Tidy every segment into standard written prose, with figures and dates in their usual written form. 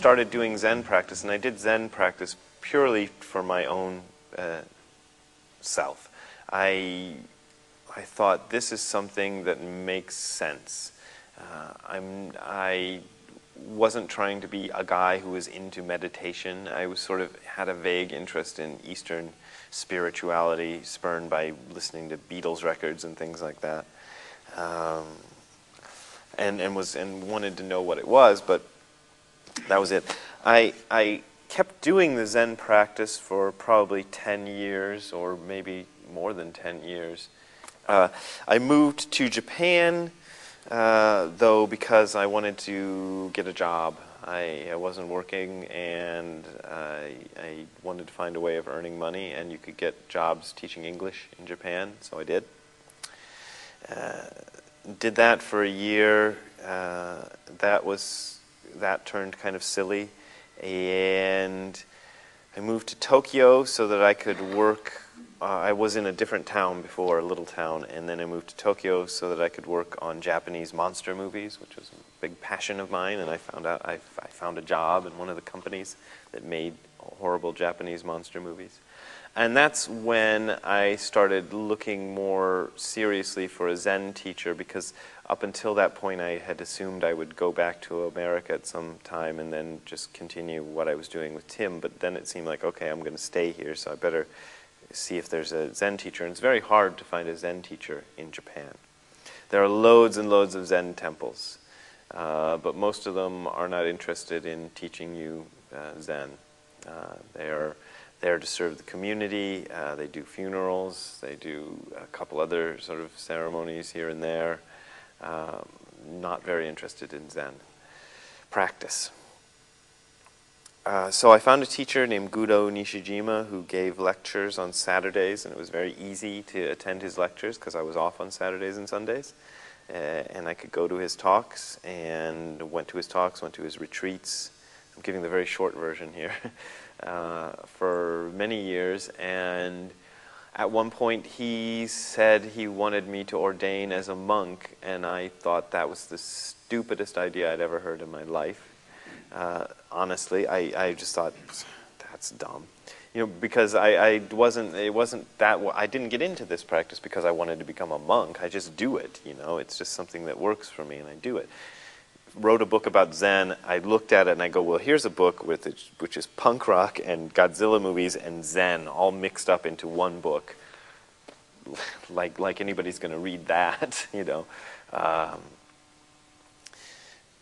started doing Zen practice, and I did Zen practice purely for my own self. I thought this is something that makes sense. I wasn't trying to be a guy who was into meditation. I was sort of had a vague interest in Eastern spirituality, spurned by listening to Beatles records and things like that, and wanted to know what it was, but that was it. I kept doing the Zen practice for probably 10 years, or maybe more than 10 years. I moved to Japan, though, because I wanted to get a job. I wasn't working, and I wanted to find a way of earning money, and you could get jobs teaching English in Japan, so I did. Did that for a year. That turned kind of silly, and I moved to Tokyo so that I could work. I was in a different town before, a little town, and then I moved to Tokyo so that I could work on Japanese monster movies, which was a big passion of mine, and I found a job in one of the companies that made horrible Japanese monster movies. And that's when I started looking more seriously for a Zen teacher, because up until that point I had assumed I would go back to America at some time and then just continue what I was doing with Tim, but then it seemed like, okay, I'm going to stay here, so I better see if there's a Zen teacher. And it's very hard to find a Zen teacher in Japan. There are loads and loads of Zen temples, but most of them are not interested in teaching you Zen. They are there to serve the community. They do funerals. They do a couple other sort of ceremonies here and there. Not very interested in Zen practice. So I found a teacher named Gudo Nishijima who gave lectures on Saturdays, and it was very easy to attend his lectures because I was off on Saturdays and Sundays. And I could go to his talks, and went to his talks, went to his retreats. I'm giving the very short version here. For many years, and at one point he said he wanted me to ordain as a monk, and I thought that was the stupidest idea I'd ever heard in my life. Honestly, I just thought, that's dumb. You know, because it wasn't that, I didn't get into this practice because I wanted to become a monk. I just do it, you know, it's just something that works for me, and I do it. Wrote a book about Zen. I looked at it and I go, well, here's a book which is punk rock and Godzilla movies and Zen all mixed up into one book. Like anybody's going to read that, you know.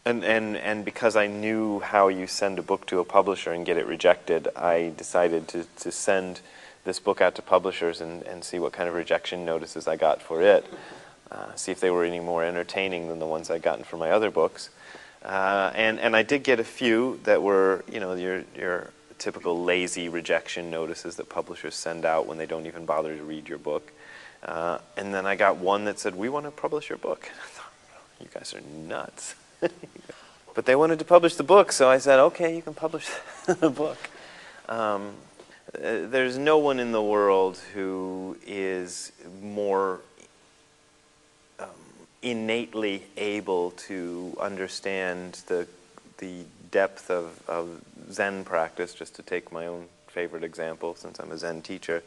And because I knew how you send a book to a publisher and get it rejected, I decided to send this book out to publishers and see what kind of rejection notices I got for it. See if they were any more entertaining than the ones I'd gotten for my other books. And I did get a few that were, you know, your typical lazy rejection notices that publishers send out when they don't even bother to read your book. And then I got one that said, we want to publish your book. And I thought, you guys are nuts. But they wanted to publish the book, so I said, okay, you can publish the book. There's no one in the world who is more innately able to understand the depth of Zen practice, just to take my own favorite example, since I'm a Zen teacher,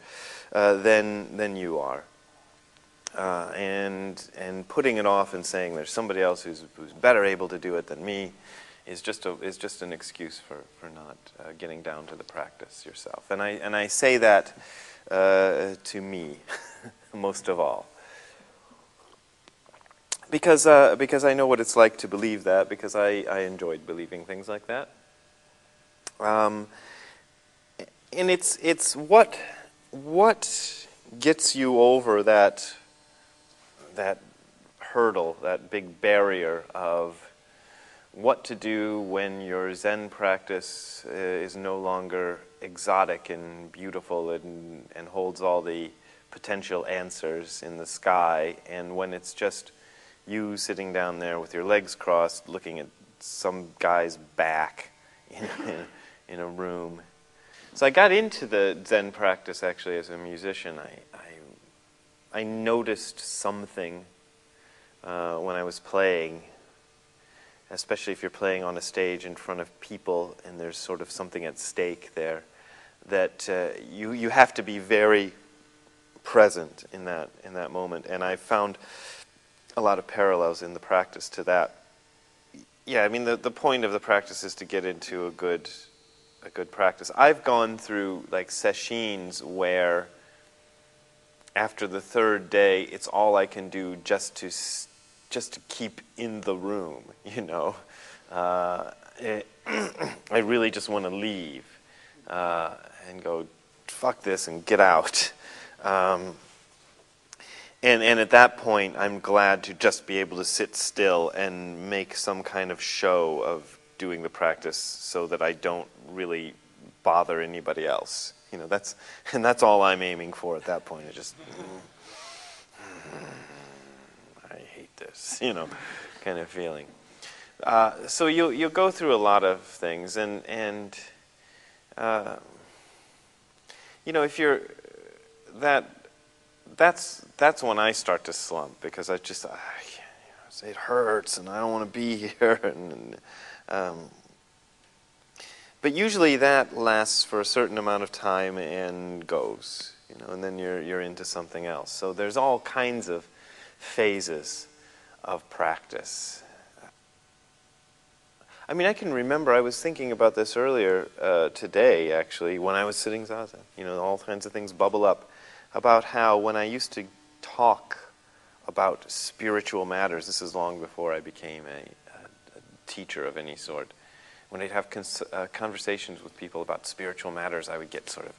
than you are. And putting it off and saying there's somebody else who's better able to do it than me is just an excuse for not getting down to the practice yourself. And I say that to me most of all. Because I know what it's like to believe that, because I enjoyed believing things like that. And it's what gets you over that hurdle, that big barrier of what to do when your Zen practice is no longer exotic and beautiful and holds all the potential answers in the sky, and when it's just you sitting down there with your legs crossed looking at some guy's back in a room. So I got into the Zen practice actually as a musician. I noticed something when I was playing especially if you're playing on a stage in front of people and there's sort of something at stake there, that you have to be very present in that moment. And I found a lot of parallels in the practice to that. Yeah, I mean, the point of the practice is to get into a good practice. I've gone through like sessions where after the third day, it's all I can do just to keep in the room, you know. I really just want to leave and go, fuck this, and get out. And at that point, I'm glad to just be able to sit still and make some kind of show of doing the practice so that I don't really bother anybody else. You know, that's all I'm aiming for at that point. I just, I hate this, you know, kind of feeling. So you'll go through a lot of things, and you know, if you're that's when I start to slump, because I just it hurts and I don't want to be here, and but usually that lasts for a certain amount of time and goes, you know, and then you're into something else. So there's all kinds of phases of practice. I mean, I can remember, I was thinking about this earlier today, actually, when I was sitting zazen. You know, all kinds of things bubble up about how when I used to talk about spiritual matters, this is long before I became a teacher of any sort, when I'd have conversations with people about spiritual matters, I would get sort of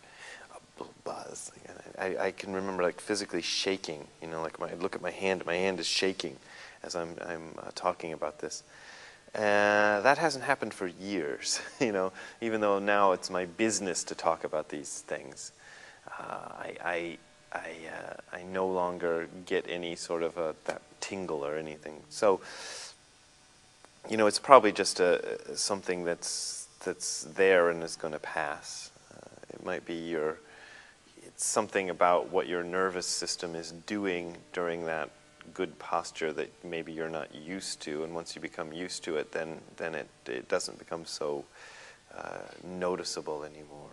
a buzz. I can remember like physically shaking, you know, like I'd look at my hand is shaking as I'm talking about this. That hasn't happened for years, you know, even though now it's my business to talk about these things. I no longer get any sort of that tingle or anything. So, you know, it's probably just something that's there and is going to pass. It might be it's something about what your nervous system is doing during that good posture that maybe you're not used to, and once you become used to it, then it doesn't become so noticeable anymore.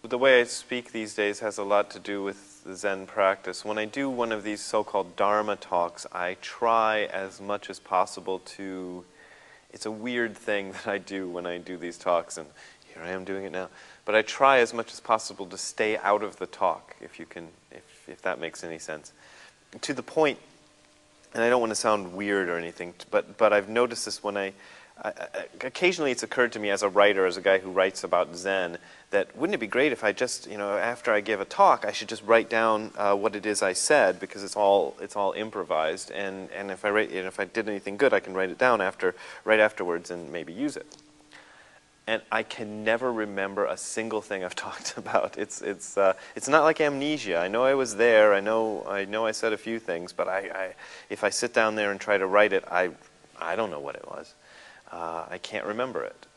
The way I speak these days has a lot to do with the Zen practice. When I do one of these so-called Dharma Talks, I try as much as possible to... It's a weird thing that I do when I do these talks, and here I am doing it now. But I try as much as possible to stay out of the talk, if that makes any sense. To the point, and I don't want to sound weird or anything, but I've noticed this when occasionally it's occurred to me as a writer, as a guy who writes about Zen, that wouldn't it be great if I just, you know, after I give a talk, I should just write down what it is I said, because it's all improvised, and if I did anything good, I can write it down right afterwards and maybe use it. And I can never remember a single thing I've talked about. It's not like amnesia. I know I was there. I know I said a few things, but if I sit down there and try to write it, I don't know what it was. I can't remember it.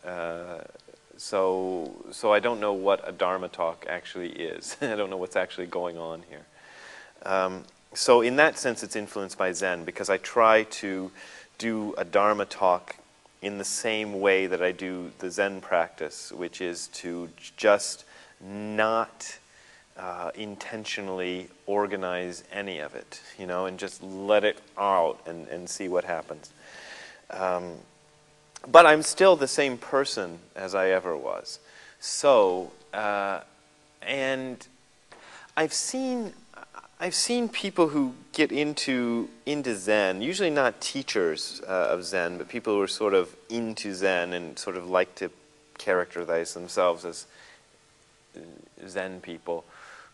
So I don't know what a Dharma talk actually is. I don't know what's actually going on here. So in that sense, it's influenced by Zen, because I try to do a Dharma talk in the same way that I do the Zen practice, which is to just not intentionally organize any of it, you know, and just let it out and see what happens. But I'm still the same person as I ever was. So, and I've seen people who get into Zen, usually not teachers of Zen, but people who are sort of into Zen and sort of like to characterize themselves as Zen people,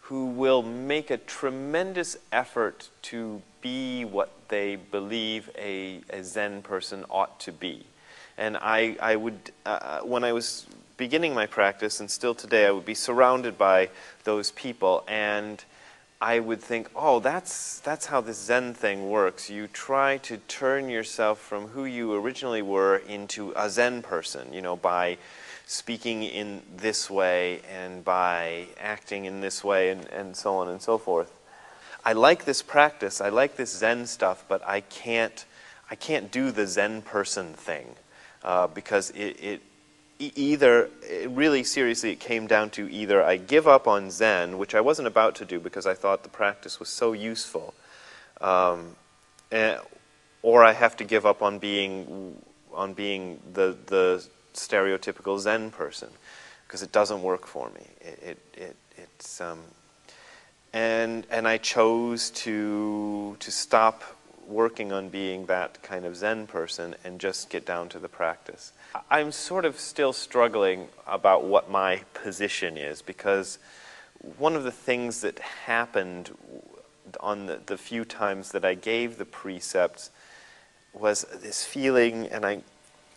who will make a tremendous effort to be what they believe a Zen person ought to be. And I would, when I was beginning my practice, and still today, I would be surrounded by those people, and I would think, oh, that's how this Zen thing works. You try to turn yourself from who you originally were into a Zen person, you know, by speaking in this way and by acting in this way, and so on and so forth. I like this practice, I like this Zen stuff, but I can't I can't do the Zen person thing, because really seriously, it came down to either I give up on Zen, which I wasn't about to do because I thought the practice was so useful, or I have to give up on being the stereotypical Zen person, because it doesn't work for me. And I chose to stop working on being that kind of Zen person and just get down to the practice. I'm sort of still struggling about what my position is, because one of the things that happened on the few times that I gave the precepts was this feeling, and I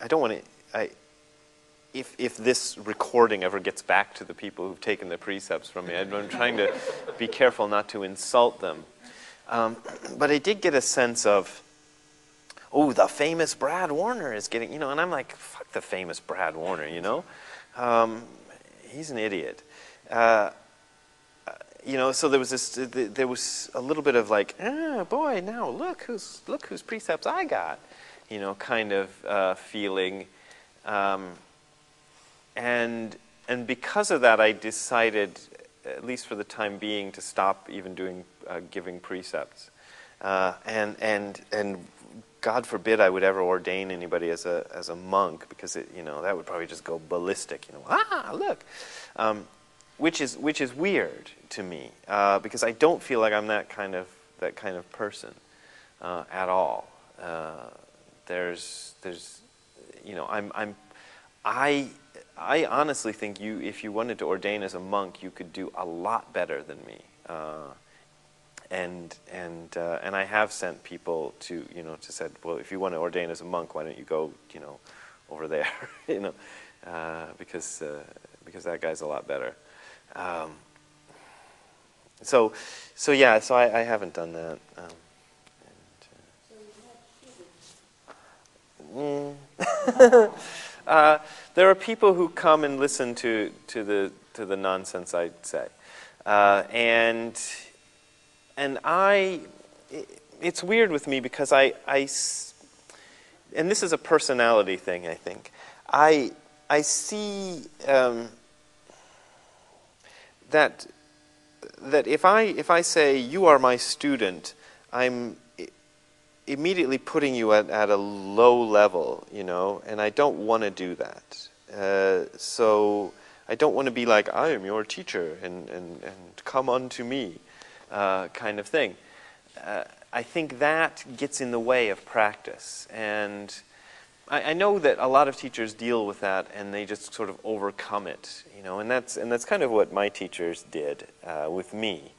don't want to, if this recording ever gets back to the people who've taken the precepts from me, I'm trying to be careful not to insult them. But I did get a sense of, oh, the famous Brad Warner is getting, and I'm like, fuck the famous Brad Warner, he's an idiot. So there was a little bit of like, boy, now look whose precepts I got, kind of feeling. And because of that, I decided, at least for the time being, to stop even giving precepts. And God forbid I would ever ordain anybody as a monk, because that would probably just go ballistic. Look, which is weird to me, because I don't feel like I'm that kind of person at all. I honestly think if you wanted to ordain as a monk, you could do a lot better than me. And I have sent people to said, well, if you want to ordain as a monk, why don't you go over there, because that guy's a lot better. So I haven't done that. There are people who come and listen to the nonsense I say, and it's weird with me, because and this is a personality thing, I think. I see that if I say you are my student, I'm immediately putting you at a low level, and I don't want to do that. So I don't want to be like, I am your teacher, and come unto me, kind of thing. I think that gets in the way of practice, and I know that a lot of teachers deal with that, and they just sort of overcome it, and that's kind of what my teachers did with me.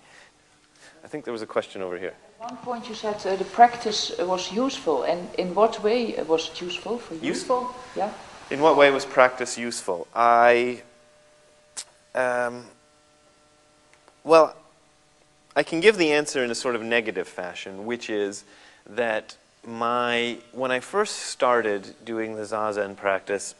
I think there was a question over here. At one point you said the practice was useful, and in what way was it useful for you? Useful? Yeah. In what way was practice useful? Well, I can give the answer in a sort of negative fashion, which is that when I first started doing the Zazen practice,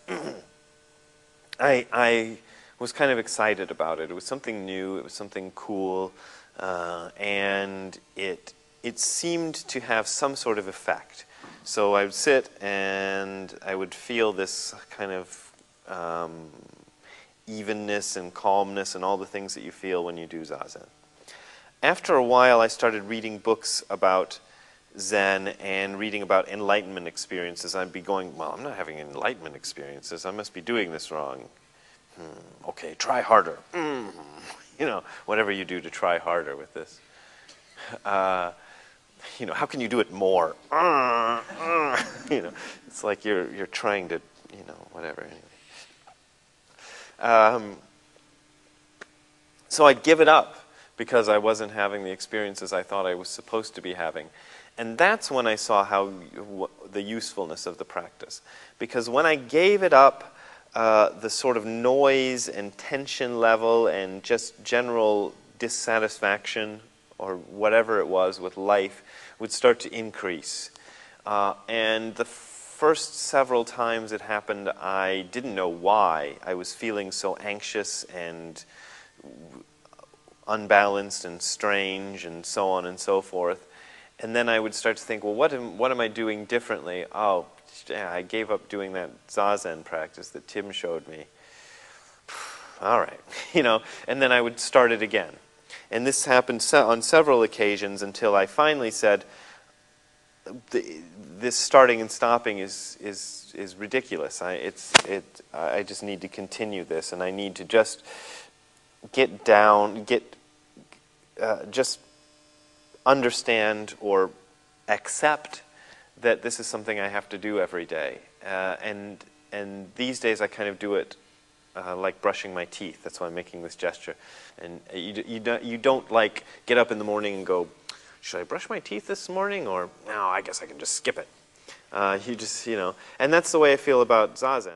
I was kind of excited about it. It was something new, it was something cool, and it seemed to have some sort of effect. So I would sit and I would feel this kind of evenness and calmness and all the things that you feel when you do Zazen. After a while, I started reading books about Zen and reading about enlightenment experiences. I'd be going, well, I'm not having enlightenment experiences. I must be doing this wrong. Okay, try harder. Whatever you do to try harder with this. How can you do it more? It's like you're trying to, whatever. Anyway. So I'd give it up because I wasn't having the experiences I thought I was supposed to be having. And that's when I saw the usefulness of the practice. Because when I gave it up, the sort of noise and tension level and just general dissatisfaction or whatever it was with life would start to increase. And the first several times it happened, I didn't know why. I was feeling so anxious and unbalanced and strange and so on and so forth. And then I would start to think, well, what am I doing differently? Oh, yeah, I gave up doing that Zazen practice that Tim showed me. All right, and then I would start it again. And this happened on several occasions until I finally said, this starting and stopping is ridiculous. I just need to continue this, and I need to just just understand or accept that this is something I have to do every day. And these days I kind of do it like brushing my teeth. That's why I'm making this gesture. And you don't like get up in the morning and go, should I brush my teeth this morning? Or, no, I guess I can just skip it. And that's the way I feel about Zazen.